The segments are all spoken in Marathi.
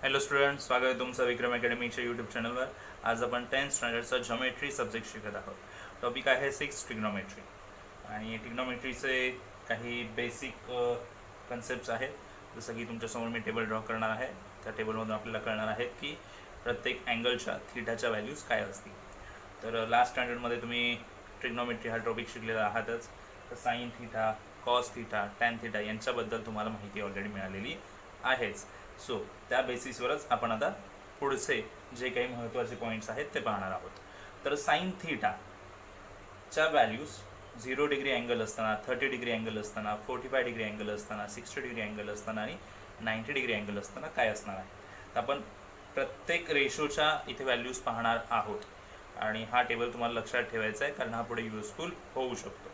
हॅलो स्टुडंट, स्वागत आहे तुमचं विक्रम अकॅडमीच्या यूट्यूब चॅनलवर. आज आपण 10th स्टँडर्डचा जॉमेट्री सब्जेक्ट शिकत आहोत. टॉपिक आहे 6 ट्रिग्नोमेट्री. आणि ट्रिग्नोमेट्रीचे काही बेसिक कन्सेप्ट्स आहेत. जसं की तुमच्यासमोर मी टेबल ड्रॉ करणार आहे. त्या टेबलमधून आपल्याला कळणार आहे की प्रत्येक अँगलच्या थीटाच्या व्हॅल्यूज काय असतील. तर लास्ट स्टँडर्डमध्ये तुम्ही ट्रिग्नोमेट्री हा टॉपिक शिकलेला आहातच. तर sine theta, cos theta, tan theta यांच्याबद्दल तुम्हाला माहिती ऑलरेडी मिळालेली आहेच. सो त्या बेसिसवरच आपण आता पुढचे जे काही महत्त्वाचे पॉईंट्स आहेत ते पाहणार आहोत. तर साईन थीटाच्या व्हॅल्यूज 0 डिग्री अँगल असताना, 30 डिग्री अँगल असताना, 45 डिग्री अँगल असताना, 60 डिग्री अँगल असताना आणि 90 डिग्री अँगल असताना काय असणार आहे. तर आपण प्रत्येक रेशोच्या इथे व्हॅल्यूज पाहणार आहोत. आणि हा टेबल तुम्हाला लक्षात ठेवायचा आहे, कारण हा पुढे युजफुल होऊ शकतो.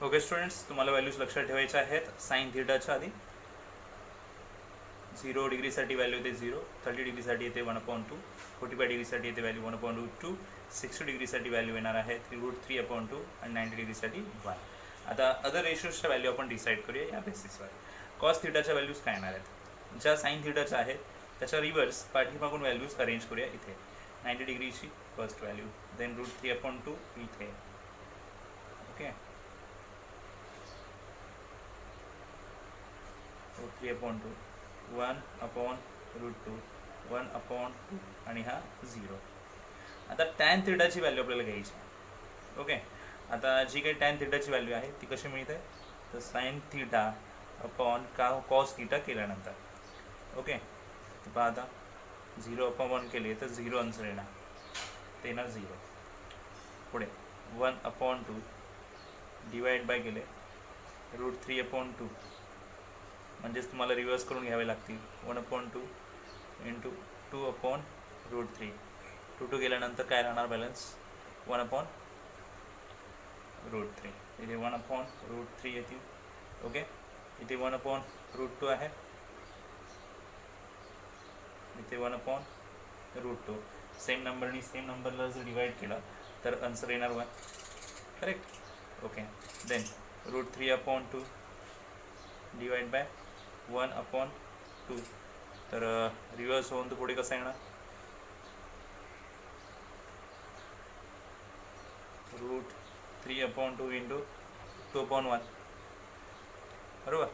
ओके स्टुडंट्स, तुम्हाला व्हॅल्यूज लक्षात ठेवायच्या आहेत. साईन थीटाच्या आधी 0 डिग्रीसाठी व्हॅल्यू येते 0, 30 डिग्रीसाठी येते 1/2, 45 डिग्रीसाठी येते व्हॅल्यू 1/2, 60 डिग्रीसाठी व्हॅल्यू येणार आहे √3/2 आणि 90 डिग्रीसाठी 1. आता अदर रेशोजच्या व्हॅल्यू आपण डिसाईड करूया या बेसिसवर. कॉस थीटाच्या व्हॅल्यूज काय येणार आहेत. ज्या साईन थीटाच्या आहेत त्याच्या रिव्हर्स पाठीमागून व्हॅल्यूज अरेंज करूया. इथे 90 डिग्रीची फर्स्ट व्हॅल्यू, देन √3/2 इथे. ओके, √3/2, 1/√2, 1/2 आणि हा 0. आता टॅन थीटाची व्हॅल्यू आपल्याला घ्यायची आहे. ओके, आता जी काही टॅन थीटाची व्हॅल्यू आहे ती कशी मिळते, तर sine theta upon cos theta केल्यानंतर. ओके, तर पहा आता 0/1 केले तर 0 आन्सर येणार, ते येणार 0. पुढे 1/2 डिवाइड बाय केले √3/2, म्हणजेच तुम्हाला रिव्हर्स करून घ्यावे लागतील. 1/2 इंटू 2/√3, 2 गेल्यानंतर काय राहणार बॅलन्स, 1/√3. इथे 1/√3 येतील. ओके, इथे 1/√2 आहे, इथे 1/√2. सेम नंबरनी सेम नंबरला जर डिवाइड केलं तर आन्सर येणार 1. Correct. Okay, then √3/2 divide by 1/2. तर रिव्हर्स होऊन तर पुढे कसं येणार, √3/2 इंटू 2/1. बरोबर.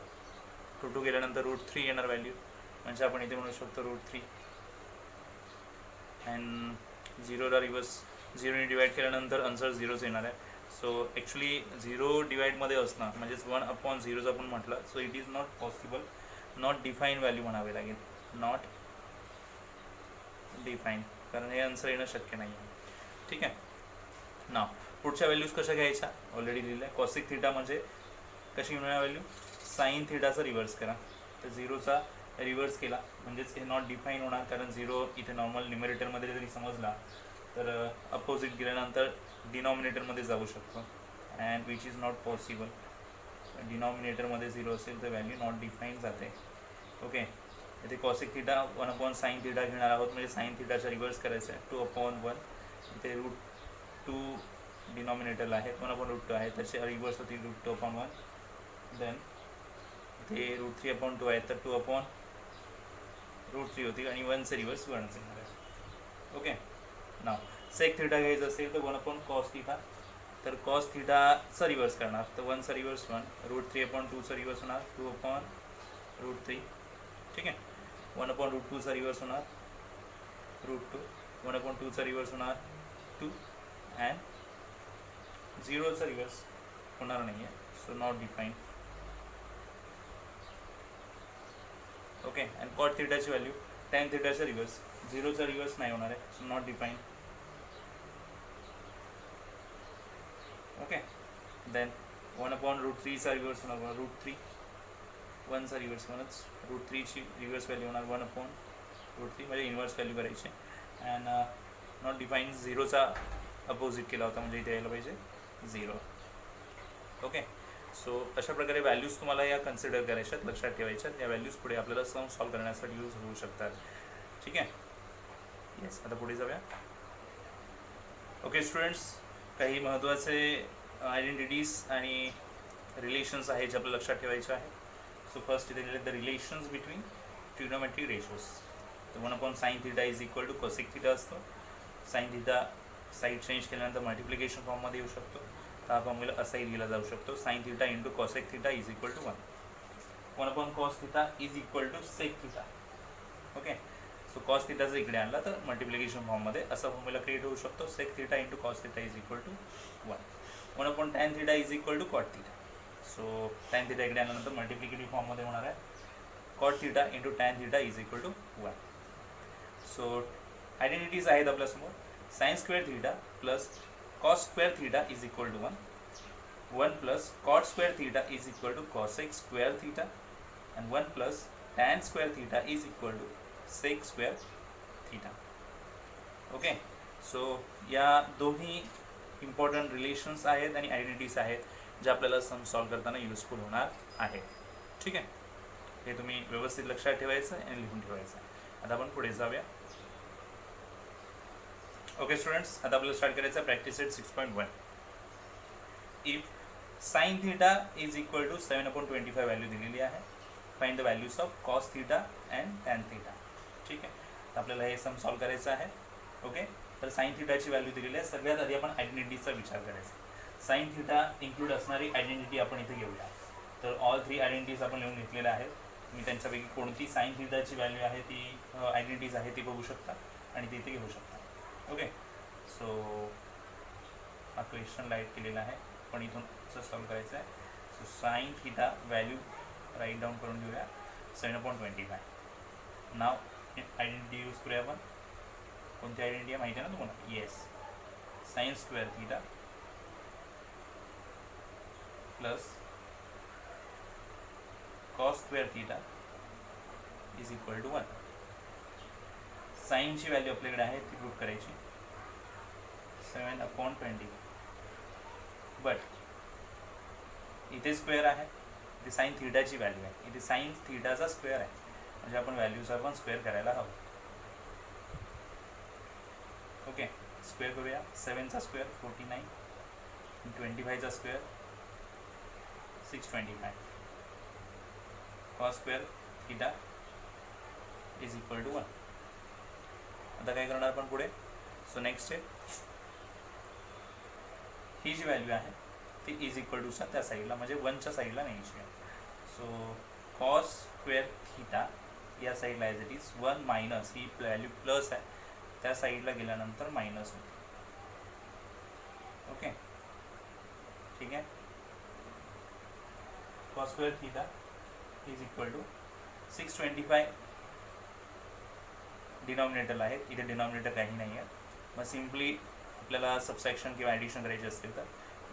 2 गेल्यानंतर √3 येणार व्हॅल्यू, म्हणजे आपण इथे म्हणू शकतो √3. अँड 0ला रिव्हर्स 0ने डिवाइड केल्यानंतर आन्सर 0च येणार आहे. सो ॲक्च्युली 0 डिवाइडमध्ये असणं म्हणजेच 1/0 आपण म्हटलं, so it is not possible. Not define value म्हणावे लागेल, नॉट डिफाईन, कारण हे आन्सर येणं शक्य नाही आहे. ठीक आहे ना. पुढच्या व्हॅल्यूज कशा घ्यायच्या ऑलरेडी लिहिलं आहे. कॉसिक थीटा म्हणजे कशी मिळणार व्हॅल्यू, साईन थीटाचा रिव्हर्स करा. तर 0चा रिव्हर्स केला म्हणजेच हे नॉट डिफाईन होणार, कारण 0 इथे नॉर्मल न्युमरेटरमध्ये जरी समजला तर अपोजिट गेल्यानंतर डिनॉमिनेटरमध्ये जाऊ शकतो, and which is not possible. डिनॉमिनेटरमध्ये 0 असेल तर व्हॅल्यू नॉट डिफाईन जाते. ओके, इथे कॉसिक थीटा 1/साईन थीटा घेणार आहोत, म्हणजे साईन थीटाचा रिव्हर्स करायचं आहे. 2/1, इथे √2 डिनॉमिनेटरला आहे, 1/√2 आहे, त्याचे रिव्हर्स होतील √2/1. देन इथे √3/2 आहे, तर 2/√3 होतील आणि 1चे रिव्हर्स 1च येणार आहे. ओके, नाव सेक थीटा घ्यायचं असेल तर 1/cos थीटा. तर कॉस थीटाचा रिव्हर्स करणार, तर 1चा रिव्हर्स 1, √3/2चा रिव्हर्स होणार 2/√3. ठीक आहे, 1/√2चा रिव्हर्स होणार √2, 1/2चा रिव्हर्स होणार 2, अँड 0चा रिव्हर्स होणार नाही आहे, so not define. Okay, and cot थीटाची व्हॅल्यू टॅन थीटाचा रिव्हर्स, 0चा रिव्हर्स नाही होणार आहे, so not define. Okay, then 1/√3चा रिव्हर्स होणार √3, 1चा रिव्हर्स 1च, √3ची रिव्हर्स व्हॅल्यू होणार 1/√3, म्हणजे इन्व्हर्स व्हॅल्यू करायची. अँड नॉट डिफाईन 0चा अपोजिट केला होता, म्हणजे इथे यायला पाहिजे 0. ओके, सो अशा प्रकारे व्हॅल्यूज तुम्हाला या कन्सिडर करायच्यात, लक्षात ठेवायच्यात. या व्हॅल्यूज पुढे आपल्याला सम सॉल्व करण्यासाठी यूज होऊ शकतात. ठीक आहे, येस. आता पुढे जाऊया. ओके स्टुडंट्स, काही महत्त्वाचे आयडेंटिटीज आणि रिलेशन्स आहेत जे आपल्याला लक्षात ठेवायचे आहे. सो फर्स्ट इथे the relations between trigonometric ratios. तर 1/sin θ is equal to cosec θ असतो. साइन θ साईड चेंज केल्यानंतर मल्टिप्लिकेशन फॉर्ममध्ये येऊ शकतो. तर हा फॉर्म्युला असाही लिहिला जाऊ शकतो, sin θ into cosec θ is equal to 1/cos θ is equal to sec θ. Okay, so cos θ जर इकडे आणला तर मल्टिप्लिकेशन फॉर्ममध्ये असा फॉर्म्युला क्रिएट होऊ शकतो, sec θ into cos θ is equal to 1/tan θ is equal to cot θ. So tan θ इकडे आणल्यानंतर मल्टिप्लिकेटिव्ह फॉर्ममध्ये होणार आहे, cot θ into tan θ is equal to 1. So identities आहेत आपल्यासमोर, sine square θ plus cos square θ is equal to 1 plus cot square θ is equal to cosec square θ and 1 plus tan square theta is equal to sec square theta. Okay, so या दोन्ही इम्पॉर्टंट रिलेशन्स आहेत आणि आयडेंटिटीज आहेत जे आपल्याला सम सॉल्व करताना युजफुल होणार आहे. ठीक आहे, हे तुम्ही व्यवस्थित लक्षात ठेवायचं आणि लिहून ठेवायचं. आता आपण पुढे जाऊया. ओके स्टुडंट्स, आता आपल्याला स्टार्ट करायचं practice set 6.1. If sine theta is equal to 7/25 value दिलेली आहे, find the values of cos theta and tan theta. ठीक आहे, तर आपल्याला हे सम सॉल्व करायचं आहे. ओके, तर साइन थीटाची व्हॅल्यू दिलेली आहे. सगळ्यात आधी आपण आयडेंटिटीचा विचार करायचा. साइन थीटा इन्क्लूड असणारी आयडेंटिटी आपण इथे घेऊया. तर ऑल 3 आयडेंटिटीज आपण लिहून घेतलेल्या आहेत. तुम्ही त्यांच्यापैकी कोणती साइन थीटाची व्हॅल्यू आहे ती आयडेंटिटीज आहे ती बघू शकता आणि ती इथे घेऊ शकता. ओके, सो हा क्वेश्चन लाईट केलेला आहे, पण इथून सॉल्व करायचं आहे. So sine theta value write down करून घेऊया 7/25. नाव आयडेंटिटी यूज करूया आपण. कोणती आयडेंटिटी आहे माहिती आहे ना तुम्हाला? Yes, sine square theta plus cos square theta is equal to 1. साइनची व्हॅल्यू आपल्याकडे आहे ती प्रूव्ह करायची 7/20. बट इथे स्क्वेअर आहे, इथे साइन थीटाची व्हॅल्यू आहे, इथे साइन थीटाचा स्क्वेअर आहे, म्हणजे आपण व्हॅल्यूचा पण स्क्वेअर करायला हवं. ओके, स्क्वेअर करूया. 7चा स्क्वेअर 49, 25चा square 625. Cos square theta is equal to 1. आता काय करणार आपण पुढे? सो नेक्स्ट स्टेप, ही जी व्हॅल्यू आहे ती इज इक्वल टूच्या त्या साईडला, म्हणजे 1च्या साईडला न्यायची आहे. सो कॉस स्क्वेअर थीटा या साईडला ॲज इट इज 1 मायनस, ही व्हॅल्यू प्लस आहे, त्या साईडला गेल्यानंतर मायनस होते. ओके, ठीक आहे. Cos square theta is equal to 625 denominator आहे, इथे डिनॉमिनेटर काही नाही आहे. मग सिम्पली आपल्याला सबस्ट्रॅक्शन किंवा ॲडिशन करायचे असतील तर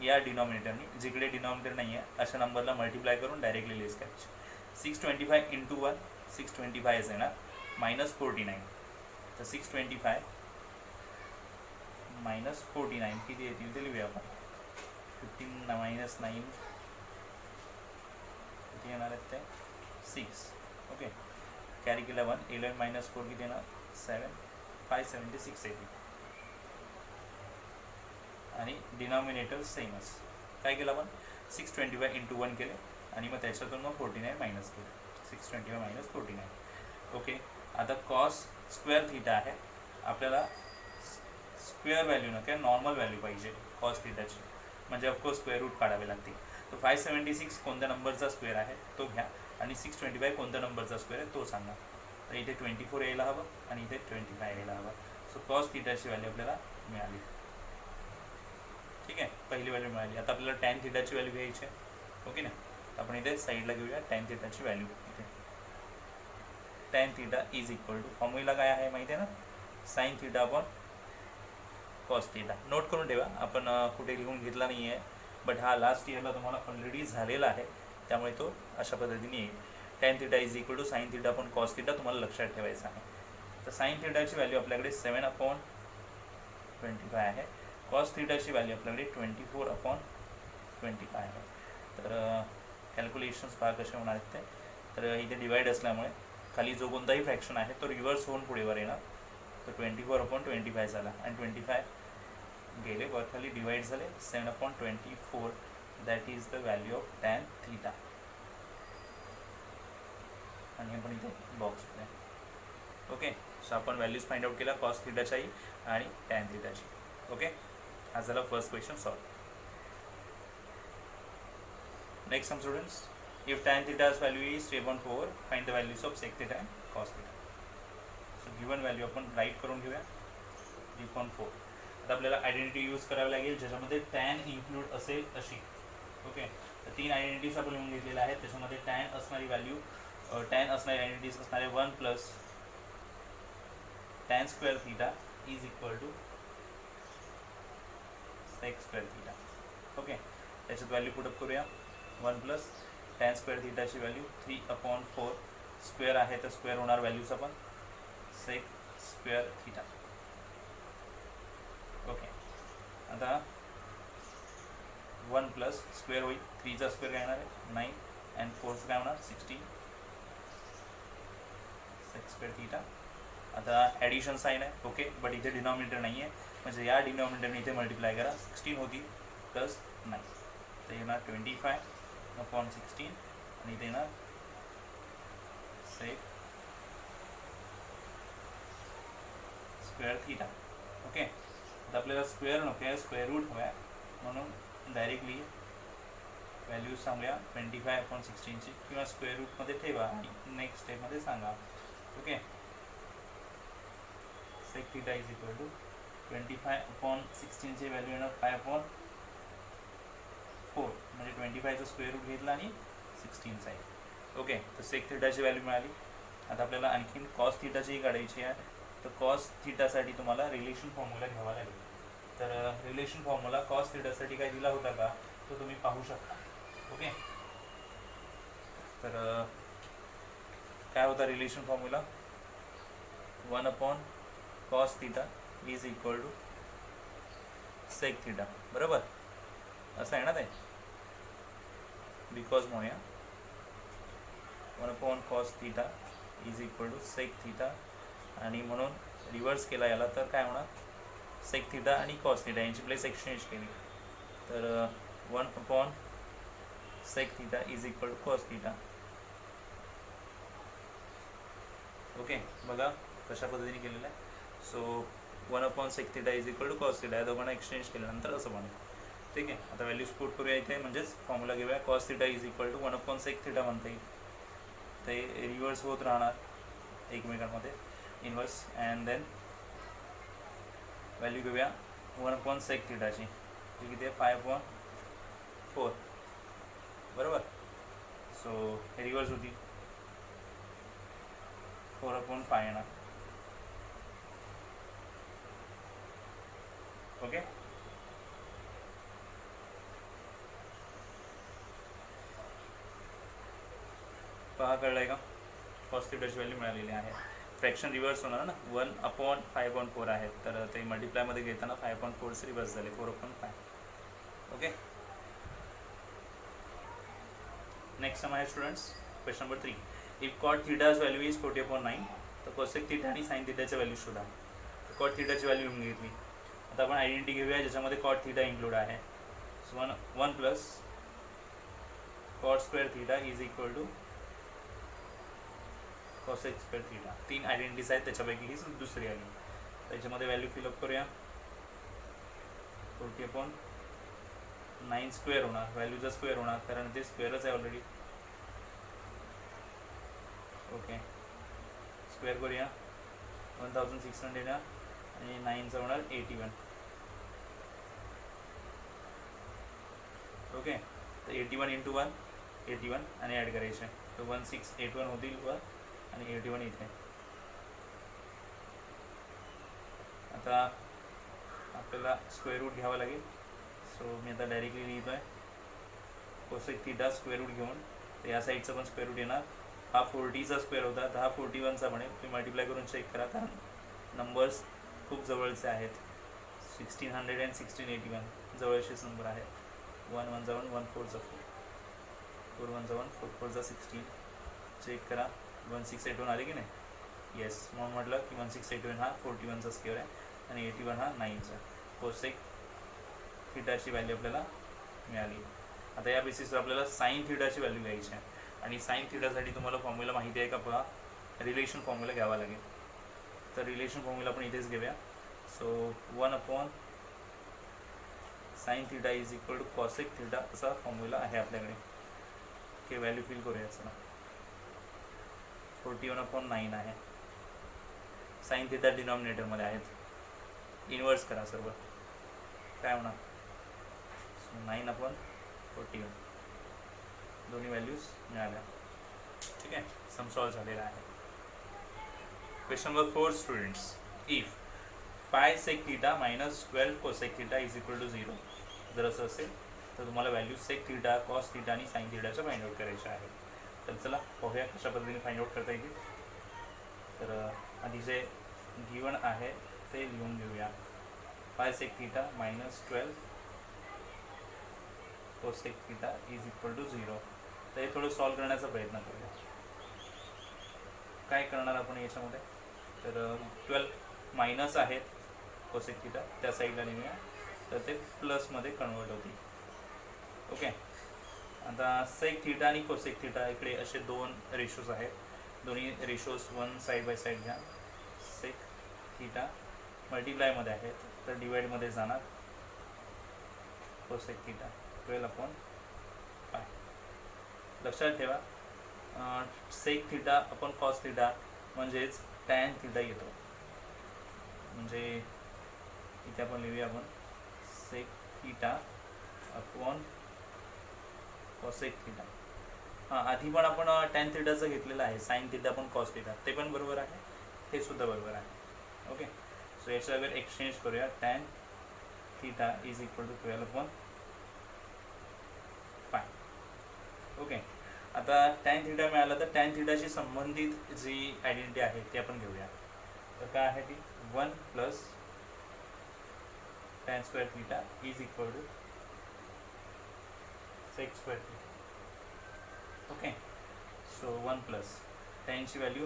या डिनॉमिनेटरनी, जिकडे डिनॉमिनेटर नाही आहे अशा नंबरला मल्टिप्लाय करून डायरेक्टली लेस करायचे. 625 इंटू 1 625 येणार मायनस 49. तर 625 मायनस 49 किती येतील ते लिहूया आपण. 15 मायनस 9 किती येणार आहेत ते 6. ओके, कॅरी केला 1, 11 मायनस 4 किती येणार 7, 576 येतील. आणि डिनॉमिनेटर सेमच. काय केलं आपण 625 इंटू 1 केले आणि मग त्याच्यातून मग 49 मायनस केले. 625 मायनस 49. ओके, आता कॉस स्क्वेअर थीटा आहे, आपल्याला स्क्वेअर व्हॅल्यू न काय नॉर्मल व्हॅल्यू पाहिजे कॉस थीटाची, म्हणजे ऑफकोर्स स्क्वेअर रूट काढावे लागतील. तर 576 कोणत्या नंबरचा स्क्वेअर आहे तो घ्या आणि 625 कोणत्या नंबरचा स्क्वेअर आहे तो सांगा. तर इथे 24 यायला हवं आणि इथे 25 यायला हवं. सो कॉस थीटाची व्हॅल्यू आपल्याला मिळाली. ठीक आहे, पहिली व्हॅल्यू मिळाली. आता आपल्याला टॅन थीटाची व्हॅल्यू घ्यायची आहे. ओके ना, आपण इथे साईडला घेऊया टॅन थीटाची व्हॅल्यू. इथे tan theta is equal to formula काय आहे माहिती आहे ना, sine theta upon cos theta. Note करून ठेवा, आपण कुठे लिहून घेतला नाही आहे, बट हा लास्ट इयरला तुम्हाला ऑलरेडी झालेला आहे, त्यामुळे तो अशा पद्धतीने येईल. Tan theta is equal to sine theta upon cos theta तुम्हाला लक्षात ठेवायचं आहे. तर साइन थीटाची व्हॅल्यू आपल्याकडे 7/25 आहे, कॉस थीटाची व्हॅल्यू आपल्याकडे 24/25 आहे. तर कॅल्क्युलेशन्स पहा कसे होणार आहेत ते. तर इथे डिवाईड असल्यामुळे खाली जो कोणताही फ्रॅक्शन आहे तो रिव्हर्स होऊन पुढे वर येणार. तर 24/25 झाला आणि 25 गेले वर खाली डिवाईड झाले. 7/24 that is the value of tan theta. आणि आपण इथे बॉक्स आहे. ओके, सो आपण व्हॅल्यूज फाइंड आउट केला कॉस थीटाच्याही आणि टॅन थीटाची. ओके, हा झाला first question solve. Next some students, if tan theta's value is 3/4 find the values of sec theta and cos theta. So given value आपण राईट करून घेऊया 3/4. आता आपल्याला आयडेंटिटी यूज करावी लागेल ज्याच्यामध्ये टॅन इन्क्लूड असेल अशी. ओके, तर 3 आयडेंटिटीज आपण लिहून घेतलेल्या आहेत. त्याच्यामध्ये टॅन असणारी व्हॅल्यू, टॅन असणारी आयडेंटिटीज असणारे 1 plus tan square theta is equal to sec square theta. Okay, त्याच्यात व्हॅल्यू पुटअप करूया. 1 प्लस tan square theta ची व्हॅल्यू 3/4 स्क्वेअर आहे तर स्क्वेअर होणार व्हॅल्यूज आपण sec square theta. ओके, आता 1 प्लस स्क्वेअर होईल, 3चा स्क्वेअर काय होणार आहे 9 अँड 4चं काय होणार 16 sec square theta. आता ॲडिशन साईन आहे. ओके, बट इथे डिनॉमिनेटर नाही आहे, म्हणजे या डिनॉमिनेटरने इथे मल्टिप्लाय करा. 16 होती प्लस 9 तर येणार 25/16 आणि इथे येणार सेक स्क्वेअर थीटा. ओके, आता आपल्याला स्क्वेअर नको आहे, स्क्वेअर रूट हवा आहे, म्हणून डायरेक्टली व्हॅल्यूज सांगूया 25/16ची किंवा स्क्वेअर रूटमध्ये ठेवा आणि नेक्स्ट स्टेपमध्ये सांगा. Okay, sec theta is equal to 25/16 ची व्हॅल्यू येणार 5/4 म्हणजे 25चा स्क्वेअर रूट घेतला आणि 16चा आहे. ओके, तर सेक थीटाची व्हॅल्यू मिळाली. आता आपल्याला आणखीन कॉस थीटाचीही काढायची आहे. तर कॉस थीटासाठी तुम्हाला रिलेशन फॉर्म्युला घ्यावा लागेल. तर रिलेशन फॉर्म्युला कॉस थीटासाठी काय दिला होता का तो तुम्ही पाहू शकता. ओके, तर काय होता relation formula 1/cos theta is equal to sec theta. बरोबर असं आहे ना ते, बिकॉज म्हणूया 1/cos theta is equal to sec theta आणि म्हणून रिव्हर्स केला याला तर काय होणार sec theta आणि cos theta यांची प्लेस एक्सचेंज केली तर 1/sec theta is equal to cos theta. Okay, बघा कशा पद्धतीने केलेलं आहे. So 1/sec theta is equal to cos theta या दोघांना एक्सचेंज केल्यानंतर असं बनेल. ठीक आहे, आता व्हॅल्यूज पुट करूया इथे, म्हणजेच फॉर्म्युला घेऊया cos theta is equal to 1/sec theta म्हणता येईल. ते रिव्हर्स होत राहणार एकमेकांमध्ये इन्व्हर्स अँड देन व्हॅल्यू घेऊया 1/sec theta ची, जी किती आहे 5/4. बरोबर, सो हे रिव्हर्स होती 4/5 येणार. ओके, पहा कळलं आहे का. कॉस थीटाची व्हॅल्यू मिळालेली आहे. फ्रॅक्शन रिव्हर्स होणार ना, 1/5/4 आहे तर ते मल्टिप्लायमध्ये घेताना 5/4 रिव्हर्स झाले 4/5. ओके, नेक्स्ट सम आहे students question number 3. If cot theta's value is 40/9 तर कोसेक थीटा आणि साइन थीटाच्या व्हॅल्यू शोधा. कॉट थीटाची व्हॅल्यू लिहून घेतली. आता आपण आयडेंटिटी घेऊया ज्याच्यामध्ये कॉट थीटा इन्क्लूड आहे. So 1 plus cot square theta is equal to cosec square theta. 3 identities आहेत त्याच्यापैकी ही दुसरी आली. त्याच्यामध्ये व्हॅल्यू फिलअप करूया. 40/9 स्क्वेअर होणार, व्हॅल्यूचा स्क्वेअर होणार कारण ते स्क्वेअरच आहे ऑलरेडी. ओके, स्क्वेअर करूया 1600 येणार आणि 9चा होणार 81. ओके, तर 81 × 1 81 आणि ॲड करायचे तर 1681 होतील वर आणि 81 इथे. आता आपल्याला स्क्वेअर रूट घ्यावा लागेल. सो मी आता डायरेक्टली लिहितो आहे कोसेक थीटा स्क्वेअर रूट घेऊन, तर या साईडचा पण स्क्वेअर रूट येणार. हा 40चा स्क्वेअर होता तर हा 41चा बनेल. तुम्ही मल्टिप्लाय करून चेक करा कारण नंबर्स खूप जवळचे आहेत. 1600 and 1681 जवळचेच नंबर आहेत. 1 1 1 1 4 4 4 1 1 4 4 16. चेक करा 1681 आले की नाही. येस, म्हणून म्हटलं की 1681 हा 41चा स्क्वेअर आहे आणि 81 हा 9चा. कोसेक थीटाची व्हॅल्यू आपल्याला मिळाली. आता या बेसिसवर आपल्याला साइन थीटाची व्हॅल्यू घ्यायची आहे. आणि साईन थिटासाठी तुम्हाला फॉर्म्युला माहिती आहे का? पहा, रिलेशन फॉर्म्युला घ्यावा लागेल. तर रिलेशन फॉर्म्युला आपण इथेच घेऊया. So 1 sine theta is equal to cosec theta असा फॉर्म्युला आहे आपल्याकडे. ओके, व्हॅल्यू फिल करूया. चला, 41/9 आहे. साईन थिटा डिनॉमिनेटरमध्ये आहेत. इन्व्हर्स करा सर्व. काय होणार? 9/41. दोन्ही व्हॅल्यूज मिळाल्या. ठीक आहे, सम सॉल्व झालेला आहे. Question number 4 students. If 5 sec theta minus 12 cosec theta is equal to 0, जर असं असेल तर तुम्हाला value sec theta, cos theta आणि साईन थिटाच्या फाइंड आउट करायच्या आहेत. तर चला पाहूया कशा पद्धतीने फाइंड आउट करता येईल. तर आधी जे गिवन आहे ते लिहून घेऊया. 5 sec theta minus 12 cosec theta is equal to 0. तर हे थोडं सॉल्व करण्याचा प्रयत्न करूया. काय करणार आपण याच्यामध्ये? तर 12 मायनस आहेत कोसेक थिटा, त्या साईडला नेऊया, तर ते प्लसमध्ये कन्वर्ट होतील. ओके, आता सेक थिटा आणि कोसेक थिटा इकडे असे दोन रेशोज आहेत. दोन्ही ratios one side by side घ्या. सेक थिटा मल्टिप्लायमध्ये आहेत, तर डिवाइडमध्ये जाणार कोसेक थिटा 12/5. लक्षात ठेवा, सेक थिटा आपण कॉस थिटा म्हणजेच टॅन थिटा येतो. म्हणजे इथे आपण लिहूया आपण sec theta upon cosec theta. हां, आधी पण आपण टॅन थिटाचं घेतलेलं आहे. साईन थिटा पण कॉस थिटा, ते पण बरोबर आहे, हे सुद्धा बरोबर आहे. ओके, सो याच्या अगर एक्सचेंज करूया. Tan theta is equal to 12/5. Okay, आता टॅन थिटा मिळाला तर टॅन थिटाशी संबंधित जी आयडेंटिटी आहे ती आपण घेऊया. तर काय आहे ती? 1 plus tan square theta is equal to sec square theta. Okay, so 1 plus टॅनची व्हॅल्यू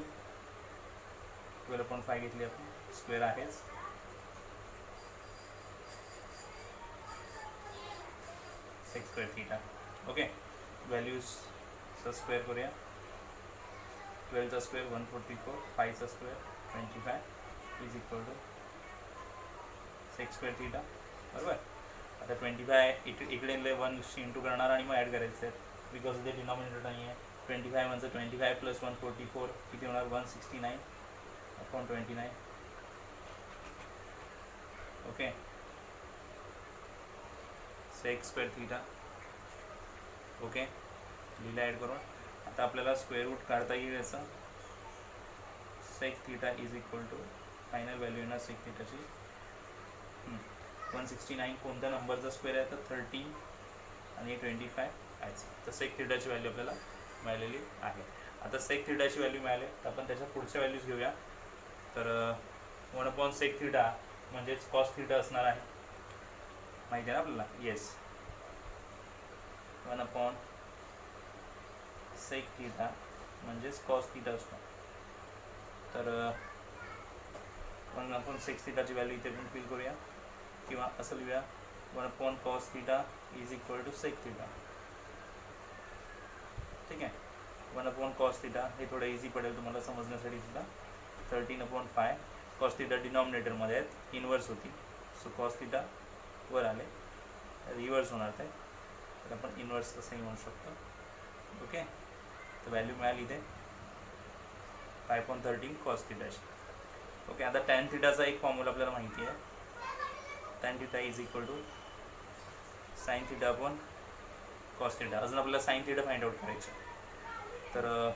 12/5 घेतली आपण, स्क्वेअर आहेच. Sec square theta. ओके, व्हॅल्यूजचा स्क्वेअर करूया. 12चा स्क्वेअर 144, 5चा square 25 is equal to sec square theta. बरोबर. आता 25 इकडे 1 इंटू करणार आणि मग ॲड करायचं आहे, बिकॉज इथे डिनॉमिनेटर नाही आहे. 25 म्हणजे 25 प्लस 144 किती होणार? 169/29. Okay, sec square theta. Okay, लिहिला ॲड करून. आता आपल्याला स्क्वेअर रूट काढता येईल याचं. Sec theta is equal to final value येणार सेक थिटाची 169. कोणत्या नंबरचा स्क्वेअर आहे? तर 13 आणि 25 आहे. तर सेक थिटाची व्हॅल्यू आपल्याला मिळालेली आहे. आता सेक थिटाची व्हॅल्यू मिळाली तर आपण त्याच्या पुढच्या व्हॅल्यूज घेऊया. तर 1/सेक थिटा म्हणजेच कॉस थिटा असणार आहे, माहिती आहे ना आपल्याला? येस, 1/सेक थिटा म्हणजेच कॉस थिटा असतो. तर 1/सेक थिटाची व्हॅल्यू इथे पण फिल करूया, किंवा असं लिहूया 1/कॉस theta is equal to sec theta. ठीक आहे, 1/कॉस थिटा हे थोडं इझी पडेल तुम्हाला समजण्यासाठी सुद्धा. 13/5 कॉस थिटा डिनॉमिनेटरमध्ये आहेत, इन्व्हर्स होती. सो कॉस थिटा वर आले, रिव्हर्स होणार ते, तर आपण इन्व्हर्स असंही म्हणू शकतो. ओके, तर व्हॅल्यू मिळाली इथे 5/13 कॉस थिटाची. ओके, आता टॅन थिटाचा एक फॉर्म्युला आपल्याला माहिती आहे. Tan theta is equal to sine theta upon cos theta. अजून आपल्याला साईन थिटा फाइंड आउट करायचं. तर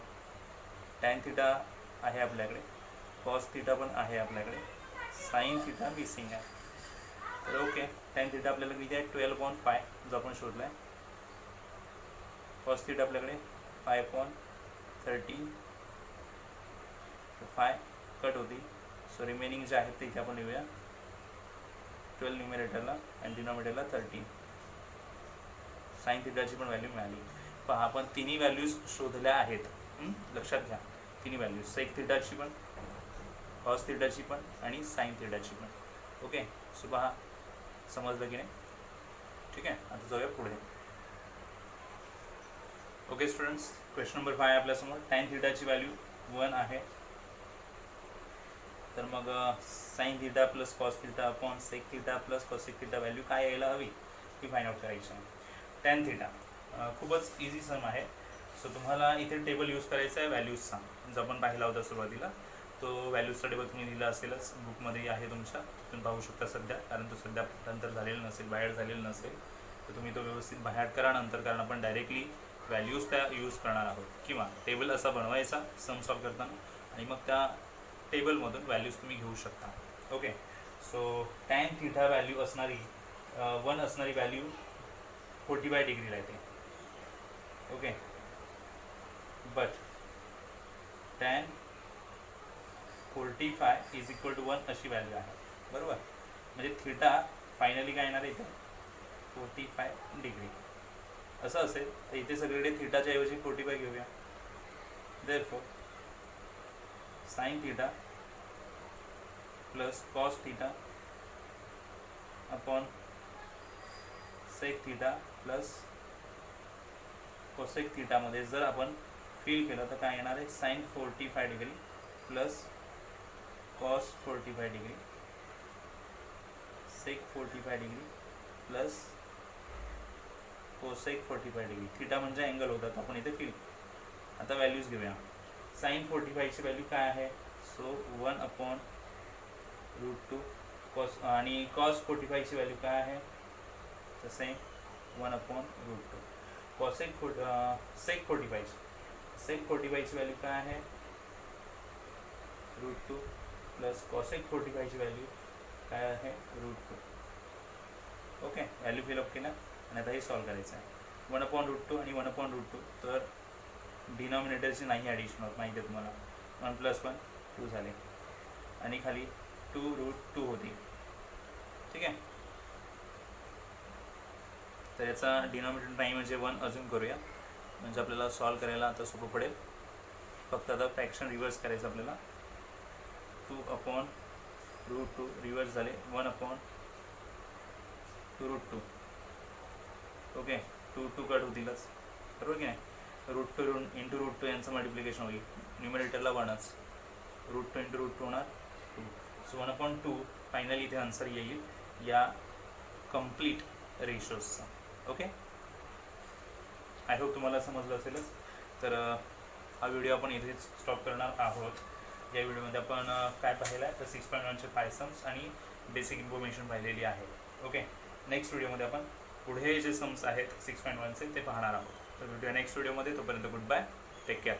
टॅन थिटा आहे आपल्याकडे, कॉस थिटा पण आहे आपल्याकडे, साईन थिटा मिसिंग आहे. तर ओके, टॅन थिटा आपल्याला किती आहे? 12/5 जो आपण शोधला आहे. कॉस थिटा आपल्याकडे 5/13. 5 कट होती, सो रिमेनिंग जे आहेत ते इथे आपण लिहूया. 12 न्यूमरेटरला आणि डिनॉमिनेटरला 13. साईन थिटाची पण व्हॅल्यू मिळाली. पहा, आपण तिन्ही व्हॅल्यूज शोधल्या आहेत. लक्षात घ्या, तिन्ही व्हॅल्यूज, सेक थिटाची पण, कॉस थिटाची पण आणि साईन थिटाची पण. ओके, सो पहा समजलं की नाही? ठीक आहे, आता जाऊया पुढे. ओके स्टुडंट्स, क्वेश्चन नंबर 5 आपल्यासमोर. टॅन थिटाची व्हॅल्यू 1 आहे. तर मग sine theta plus cos theta upon sec theta plus cosec theta value काय यायला हवी ती फाइंड आउट करायची आहे. टॅन थिटा खूपच इझी सम आहे. सो तुम्हाला इथे टेबल यूज करायचा आहे व्हॅल्यूजचा, जो आपण पाहिला होता सुरुवातीला. तो व्हॅल्यूजचा टेबल तुम्ही दिला असेलच, बुकमध्ये आहे तुमच्या, तुम्ही पाहू शकता सध्या, कारण तो सध्या नंतर झालेला नसेल, बाहेर झालेला नसेल, तर तुम्ही तो व्यवस्थित बाहेर करा नंतर, कारण आपण डायरेक्टली व्हॅल्यूज त्या यूज करणार आहोत. किंवा टेबल असा बनवायचा सम सॉल्व करताना, आणि मग त्या टेबलमधून व्हॅल्यूज तुम्ही घेऊ शकता. Okay. So tan theta value असणारी 1 असणारी व्हॅल्यू 45 डिग्रीला येते. Okay. But tan 45 is equal to 1 अशी व्हॅल्यू आहे. बरोबर. म्हणजे थिटा फायनली काय येणार आहे इथे 45 डिग्री असं असेल, तर इथे सगळीकडे थिटाच्या ऐवजी 45 घेऊया. Therefore sine theta plus cos theta upon sec theta plus cosec थिटामध्ये जर आपण फिल केलं तर काय येणार आहे, sine 45 degree plus cos 45 degree sec 45 degree plus cosec 45 degree. Theta म्हणजे अँगल होता, तर आपण इथे फिल. आता व्हॅल्यूज घेऊया. साइन 45ची व्हॅल्यू काय आहे, सो 1 अपॉन √2 कॉस, आणि कॉस 45ची व्हॅल्यू काय आहे, तर सेम 1 अपॉन √2. कॉसेक सेक 45ची व्हॅल्यू काय आहे, √2 प्लस कॉसेक 45ची व्हॅल्यू काय आहे, √2. ओके. व्हॅल्यू फिलअप केला आणि आता हे सॉल्व करायचं आहे. 1 अपॉन √2 आणि 1 अपॉन √2, तर डिनॉमिनेटरची नाही ॲडिशन होत, माहिती आहे तुम्हाला. 1 + 1 2 झाले, आणि खाली 2√2 होती. ठीक आहे. तर याचा डिनॉमिनेटर नाही म्हणजे 1 अजून करूया, म्हणजे आपल्याला सॉल्व करायला आता सोपं पडेल. फक्त आता फ्रॅक्शन रिव्हर्स करायचं आपल्याला. 2 अपॉन √2 रिव्हर्स झाले, 1 अपॉन √2. ओके. 2 कट होतीलच, बरोबर की नाही. √2 इंटू √2 यांचं मल्टिप्लिकेशन होईल, न्युमरेटरला 1च, √2 इंटू √2 होणार 2. सो 1/2 फायनली इथे आन्सर येईल या कम्प्लीट रेशोजचा. ओके. आय होप तुम्हाला समजलं असेलच. तर हा व्हिडिओ आपण इथेच स्टॉप करणार आहोत. या व्हिडिओमध्ये आपण काय पाहिलं आहे, तर 6.1चे 5 सम्स आणि बेसिक इन्फॉर्मेशन पाहिलेली आहे. ओके. नेक्स्ट व्हिडिओमध्ये आपण पुढे जे सम्स आहेत 6.1चे ते पाहणार आहोत. तर भेटूया नेक्स्ट व्हिडिओमध्ये. तोपर्यंत गुड बाय, टेक केअर.